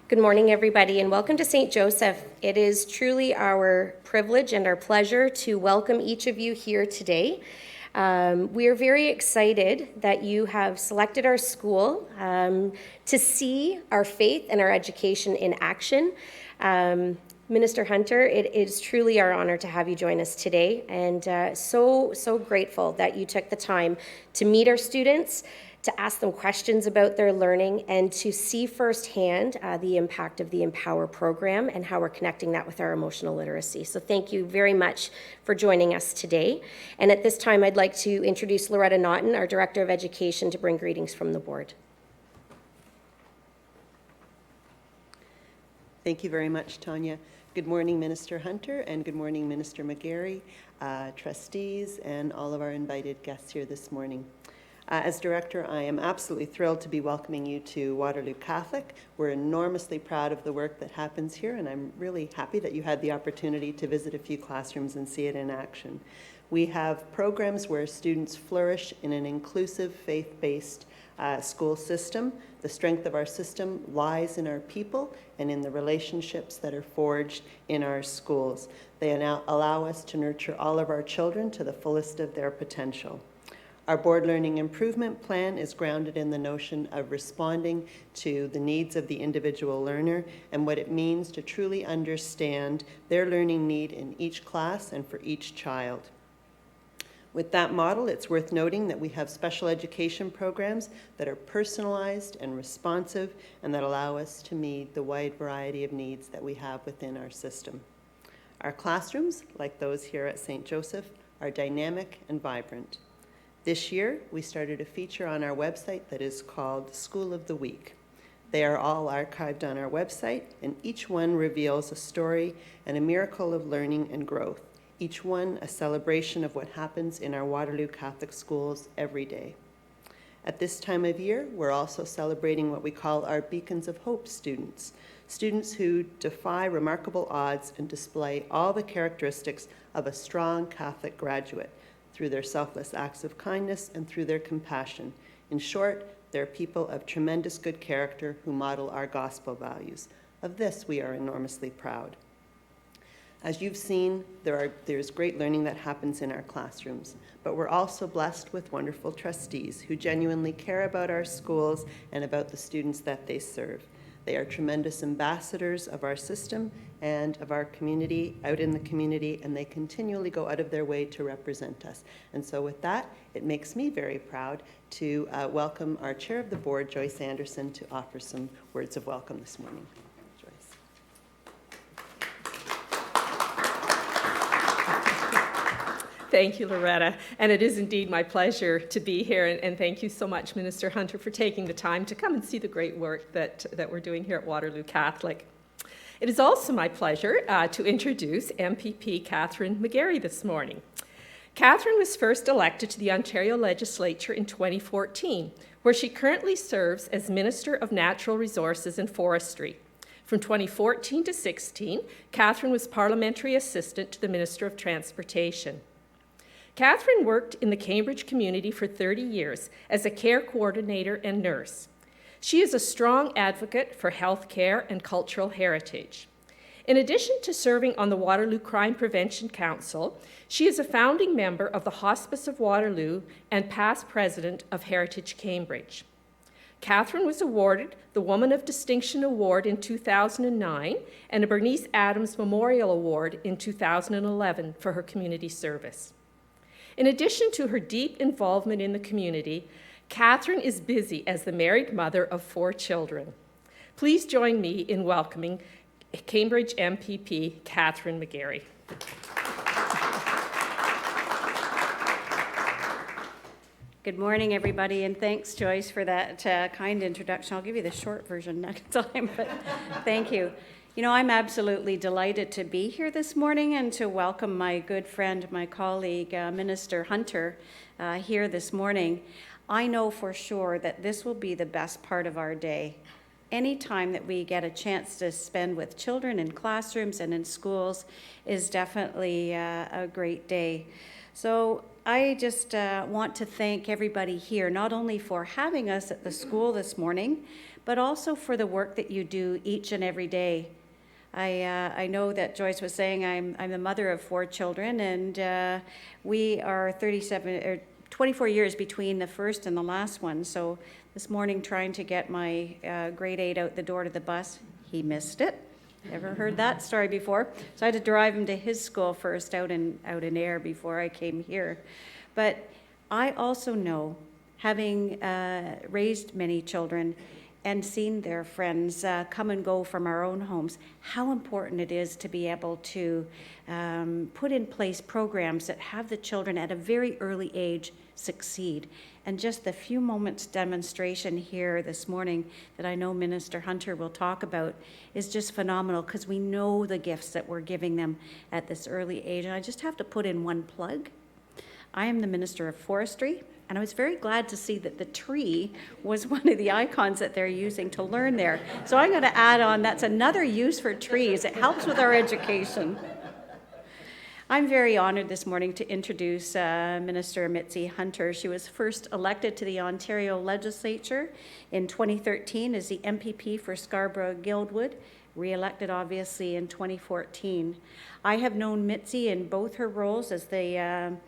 Good morning, everybody, and welcome to St. Joseph. It is truly our privilege and our pleasure to welcome each of you here today. We are very excited that you have selected our school to see our faith and our education in action. Minister Hunter, it is truly our honor to have you join us today, and so grateful that you took the time to meet our students, to ask them questions about their learning, and to see firsthand the impact of the Empower program and how we're connecting that with our emotional literacy. So thank you very much for joining us today. And at this time, I'd like to introduce Loretta Naughton, our Director of Education, to bring greetings from the board. Thank you very much, Tanya. Good morning, Minister Hunter, and good morning, Minister McGarry, trustees, and all of our invited guests here this morning. As director, I am absolutely thrilled to be welcoming you to Waterloo Catholic. We're enormously proud of the work that happens here, and I'm really happy that you had the opportunity to visit a few classrooms and see it in action. We have programs where students flourish in an inclusive, faith-based school system. The strength of our system lies in our people and in the relationships that are forged in our schools. They allow us to nurture all of our children to the fullest of their potential. Our Board Learning Improvement Plan is grounded in the notion of responding to the needs of the individual learner and what it means to truly understand their learning need in each class and for each child. With that model, it's worth noting that we have special education programs that are personalized and responsive and that allow us to meet the wide variety of needs that we have within our system. Our classrooms, like those here at St. Joseph, are dynamic and vibrant. This year, we started a feature on our website that is called School of the Week. They are all archived on our website, and each one reveals a story and a miracle of learning and growth, each one a celebration of what happens in our Waterloo Catholic schools every day. At this time of year, we're also celebrating what we call our Beacons of Hope students, students who defy remarkable odds and display all the characteristics of a strong Catholic graduate, through their selfless acts of kindness and through their compassion. In short, they're people of tremendous good character who model our gospel values. Of this, we are enormously proud. As you've seen, there's great learning that happens in our classrooms, but we're also blessed with wonderful trustees who genuinely care about our schools and about the students that they serve. They are tremendous ambassadors of our system and of our community, out in the community, and they continually go out of their way to represent us. And so with that, it makes me very proud to welcome our Chair of the Board, Joyce Anderson, to offer some words of welcome this morning. Joyce. Thank you, Loretta. And it is indeed my pleasure to be here. And thank you so much, Minister Hunter, for taking the time to come and see the great work that we're doing here at Waterloo Catholic. It is also my pleasure to introduce MPP Kathryn McGarry this morning. Kathryn was first elected to the Ontario Legislature in 2014, where she currently serves as Minister of Natural Resources and Forestry. From 2014 to 16, Kathryn was Parliamentary Assistant to the Minister of Transportation. Kathryn worked in the Cambridge community for 30 years as a care coordinator and nurse. She is a strong advocate for health care and cultural heritage. In addition to serving on the Waterloo Crime Prevention Council, she is a founding member of the Hospice of Waterloo and past president of Heritage Cambridge. Kathryn was awarded the Woman of Distinction Award in 2009 and a Bernice Adams Memorial Award in 2011 for her community service. In addition to her deep involvement in the community, Kathryn is busy as the married mother of 4 children. Please join me in welcoming Cambridge MPP Kathryn McGarry. Good morning, everybody, and thanks, Joyce, for that kind introduction. I'll give you the short version next time, but thank you. You know, I'm absolutely delighted to be here this morning and to welcome my good friend, my colleague, Minister Hunter, here this morning. I know for sure that this will be the best part of our day. Any time that we get a chance to spend with children in classrooms and in schools is definitely a great day. So I just want to thank everybody here, not only for having us at the school this morning, but also for the work that you do each and every day. I know that Joyce was saying I'm the mother of 4 children, and we are 24 years between the first and the last one. So this morning, trying to get my grade 8 out the door to the bus, he missed it. Never heard that story before. So I had to drive him to his school first, out in Ayr, before I came here. But I also know, having raised many children and seen their friends come and go from our own homes, how important it is to be able to put in place programs that have the children at a very early age succeed. And just the few moments demonstration here this morning that I know Minister Hunter will talk about is just phenomenal, because we know the gifts that we're giving them at this early age. And I just have to put in one plug. I am the Minister of Forestry, and I was very glad to see that the tree was one of the icons that they're using to learn there. So I'm going to add on, that's another use for trees. It helps with our education. I'm very honored this morning to introduce Minister Mitzie Hunter. She was first elected to the Ontario Legislature in 2013 as the MPP for Scarborough-Guildwood, re-elected obviously in 2014. I have known Mitzie in both her roles as the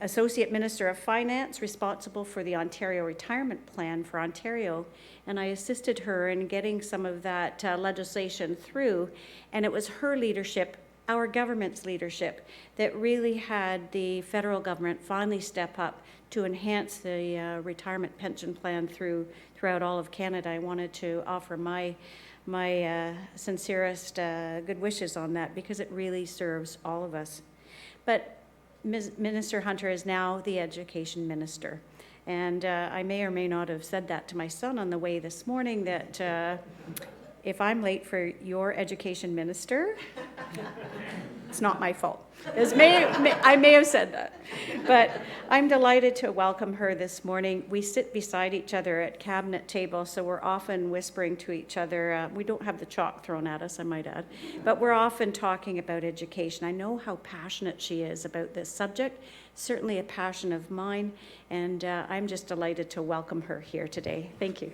Associate Minister of Finance, responsible for the Ontario Retirement Plan for Ontario, and I assisted her in getting some of that legislation through, and it was her leadership, our government's leadership, that really had the federal government finally step up to enhance the retirement pension plan throughout all of Canada. I wanted to offer my sincerest good wishes on that, because it really serves all of us. But Minister Hunter is now the Education Minister. And I may or may not have said that to my son on the way this morning, that if I'm late for your Education Minister, it's not my fault. I may have said that. But I'm delighted to welcome her this morning. We sit beside each other at cabinet table, so we're often whispering to each other. We don't have the chalk thrown at us, I might add. But we're often talking about education. I know how passionate she is about this subject, certainly a passion of mine, and I'm just delighted to welcome her here today. Thank you.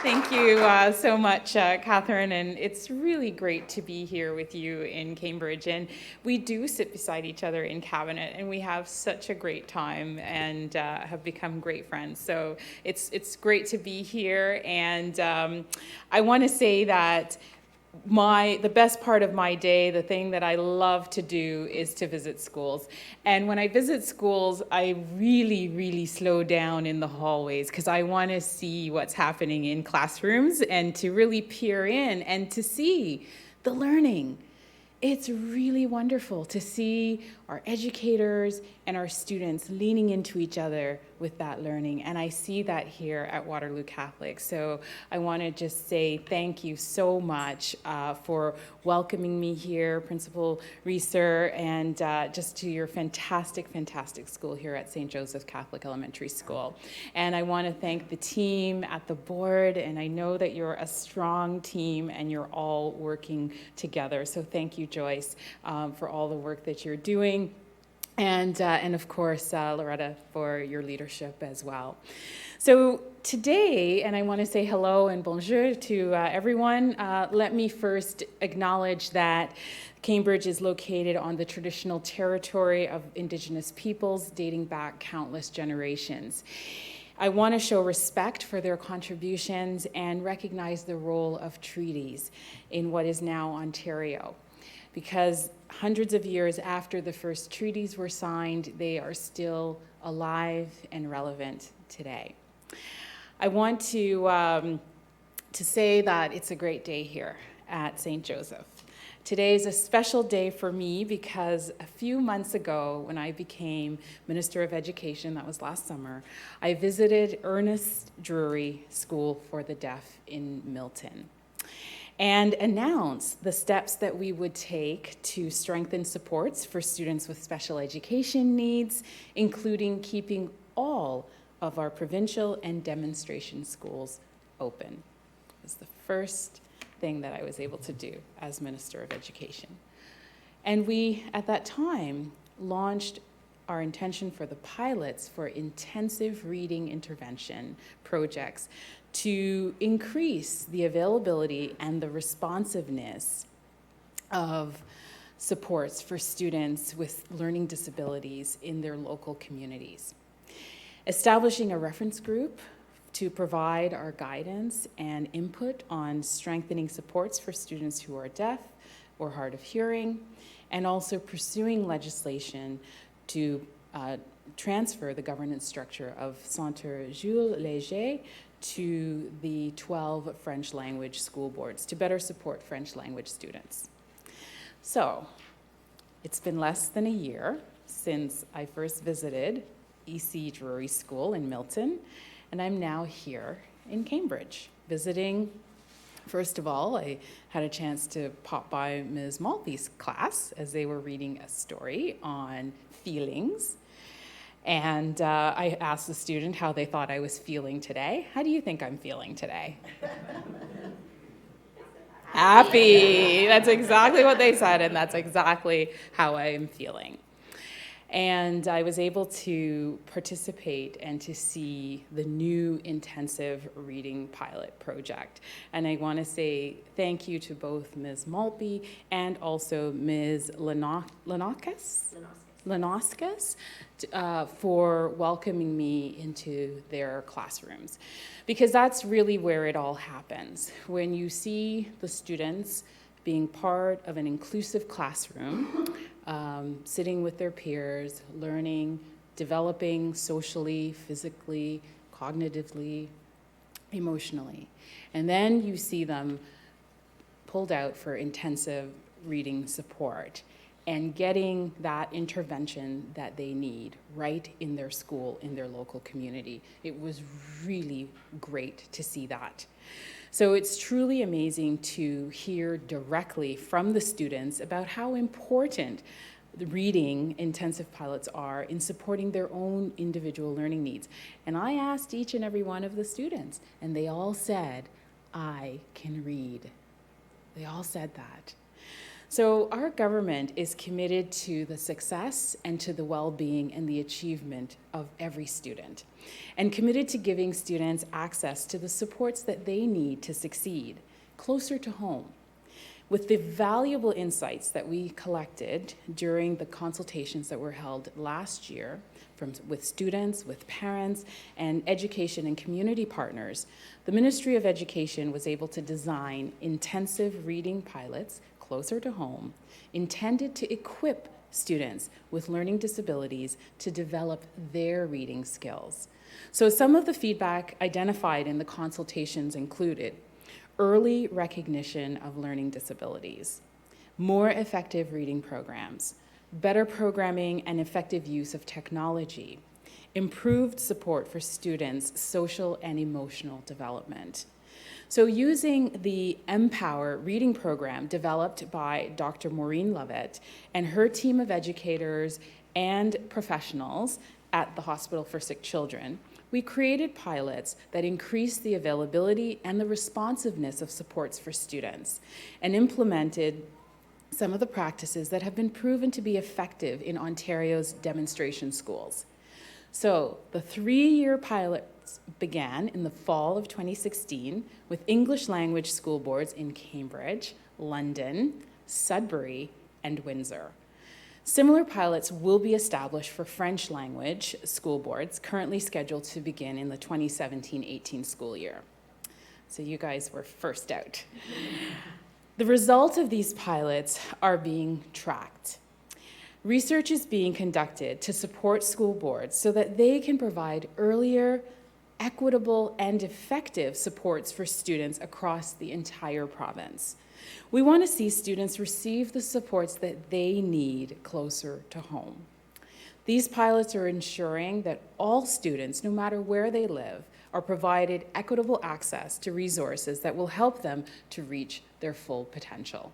Thank you so much, Kathryn, and it's really great to be here with you in Cambridge. And we do sit beside each other in cabinet, and we have such a great time and have become great friends. So it's great to be here, and I want to say that the best part of my day, the thing that I love to do, is to visit schools. And when I visit schools, I really slow down in the hallways, because I want to see what's happening in classrooms and to really peer in and to see the learning. It's really wonderful to see our educators and our students leaning into each other with that learning. And I see that here at Waterloo Catholic. So I want to just say thank you so much for welcoming me here, Principal Reeser, and just to your fantastic school here at St. Joseph Catholic Elementary School. And I want to thank the team at the board, and I know that you're a strong team and you're all working together. So thank you, Joyce, for all the work that you're doing. And of course, Loretta, for your leadership as well. So today, and I want to say hello and bonjour to everyone, let me first acknowledge that Cambridge is located on the traditional territory of Indigenous peoples dating back countless generations. I want to show respect for their contributions and recognize the role of treaties in what is now Ontario. Because hundreds of years after the first treaties were signed, they are still alive and relevant today. I want to say that it's a great day here at St. Joseph. Today is a special day for me because a few months ago, when I became Minister of Education, that was last summer, I visited Ernest Drury School for the Deaf in Milton, and announced the steps that we would take to strengthen supports for students with special education needs, including keeping all of our provincial and demonstration schools open. It was the first thing that I was able to do as Minister of Education. And we, at that time, launched our intention for the pilots for intensive reading intervention projects to increase the availability and the responsiveness of supports for students with learning disabilities in their local communities. Establishing a reference group to provide our guidance and input on strengthening supports for students who are deaf or hard of hearing, and also pursuing legislation to transfer the governance structure of Centre Jules Léger to the 12 French language school boards to better support French language students. So, it's been less than a year since I first visited EC Drury School in Milton, and I'm now here in Cambridge visiting. First of all, I had a chance to pop by Ms. Maltby's class as they were reading a story on feelings. And I asked the student how they thought I was feeling today. How do you think I'm feeling today? Happy. That's exactly what they said, and that's exactly how I am feeling. And I was able to participate and to see the new intensive reading pilot project. And I want to say thank you to both Ms. Maltby and also Ms. Lanauskas for welcoming me into their classrooms. Because that's really where it all happens. When you see the students being part of an inclusive classroom, sitting with their peers, learning, developing socially, physically, cognitively, emotionally. And then you see them pulled out for intensive reading support and getting that intervention that they need right in their school, in their local community. It was really great to see that. So it's truly amazing to hear directly from the students about how important the reading intensive pilots are in supporting their own individual learning needs. And I asked each and every one of the students, and they all said, I can read. They all said that. So our government is committed to the success and to the well-being and the achievement of every student, and committed to giving students access to the supports that they need to succeed, closer to home. With the valuable insights that we collected during the consultations that were held last year with students, with parents, and education and community partners, the Ministry of Education was able to design intensive reading pilots closer to home, intended to equip students with learning disabilities to develop their reading skills. So some of the feedback identified in the consultations included early recognition of learning disabilities, more effective reading programs, better programming and effective use of technology, improved support for students' social and emotional development. So using the Empower reading program developed by Dr. Maureen Lovett and her team of educators and professionals at the Hospital for Sick Children, we created pilots that increase the availability and the responsiveness of supports for students and implemented some of the practices that have been proven to be effective in Ontario's demonstration schools. So the 3-year pilots began in the fall of 2016 with English language school boards in Cambridge, London, Sudbury, and Windsor. Similar pilots will be established for French language school boards, currently scheduled to begin in the 2017-18 school year. So you guys were first out. The results of these pilots are being tracked. Research is being conducted to support school boards so that they can provide earlier, equitable, and effective supports for students across the entire province. We want to see students receive the supports that they need closer to home. These pilots are ensuring that all students, no matter where they live, are provided equitable access to resources that will help them to reach their full potential.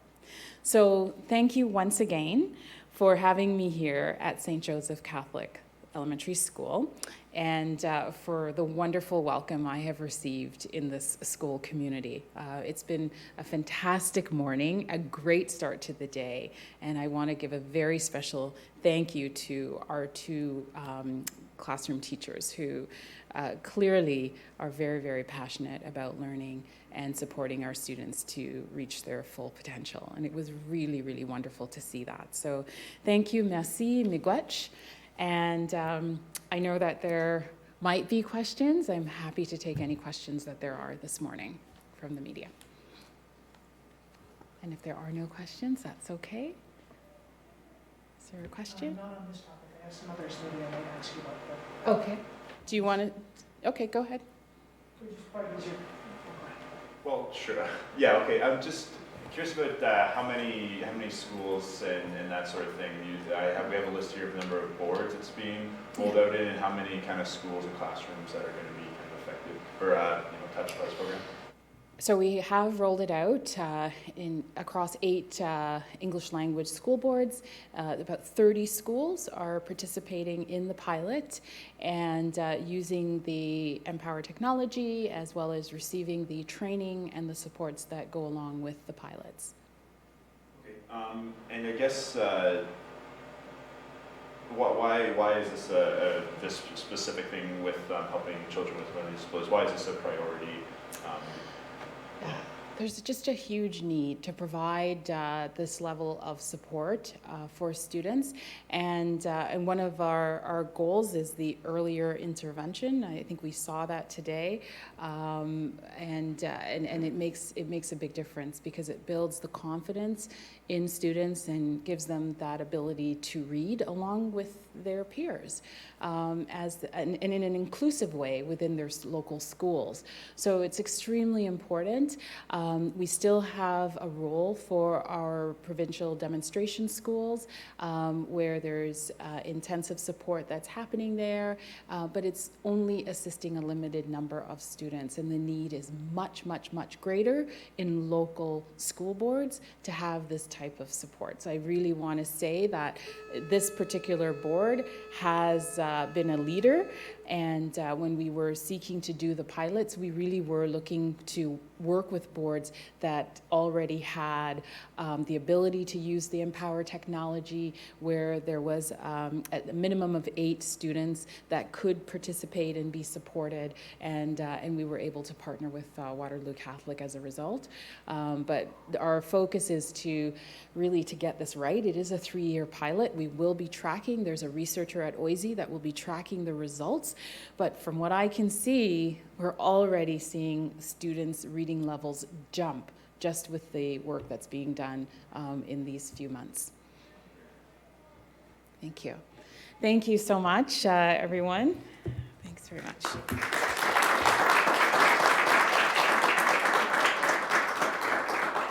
So thank you once again for having me here at St. Joseph Catholic Elementary School. and for the wonderful welcome I have received in this school community. It's been a fantastic morning, a great start to the day, and I want to give a very special thank you to our two classroom teachers who clearly are very, very passionate about learning and supporting our students to reach their full potential. And it was really, really wonderful to see that. So thank you, merci, miigwech. And I know that there might be questions. I'm happy to take any questions that there are this morning from the media. And if there are no questions, that's okay. Is there a question? Not on this topic. I have some others maybe I might ask you about. Okay. Do you want to? Okay, go ahead. Could you just probably use your. Well, sure. Yeah, okay. I'm just curious about how many schools and that sort of thing. We have a list here of the number of boards it's being rolled out in, and how many kind of schools and classrooms that are going to be kind of affected or touched by this program. So we have rolled it out across 8 English language school boards. About 30 schools are participating in the pilot and using the Empower technology, as well as receiving the training and the supports that go along with the pilots. Okay. And I guess why is this this specific thing with helping children with learning disabilities? Why is this a priority? There's just a huge need to provide this level of support for students, and one of our goals is the earlier intervention. I think we saw that today, and it makes a big difference because it builds the confidence in students and gives them that ability to read along with their peers, and in an inclusive way within their local schools. So it's extremely important. We still have a role for our provincial demonstration schools where there's intensive support that's happening there, but it's only assisting a limited number of students, and the need is much, much, much greater in local school boards to have this type of support. So I really want to say that this particular board has been a leader, and when we were seeking to do the pilots, we really were looking to work with boards that already had the ability to use the Empower technology, where there was at a minimum of 8 students that could participate and be supported, and we were able to partner with Waterloo Catholic as a result. But our focus is to really to get this right. It is a 3-year pilot. We will be tracking. There's a researcher at OISE that will be tracking the results. But from what I can see, we're already seeing students' reading levels jump just with the work that's being done in these few months. Thank you. Thank you so much, everyone. Thanks very much.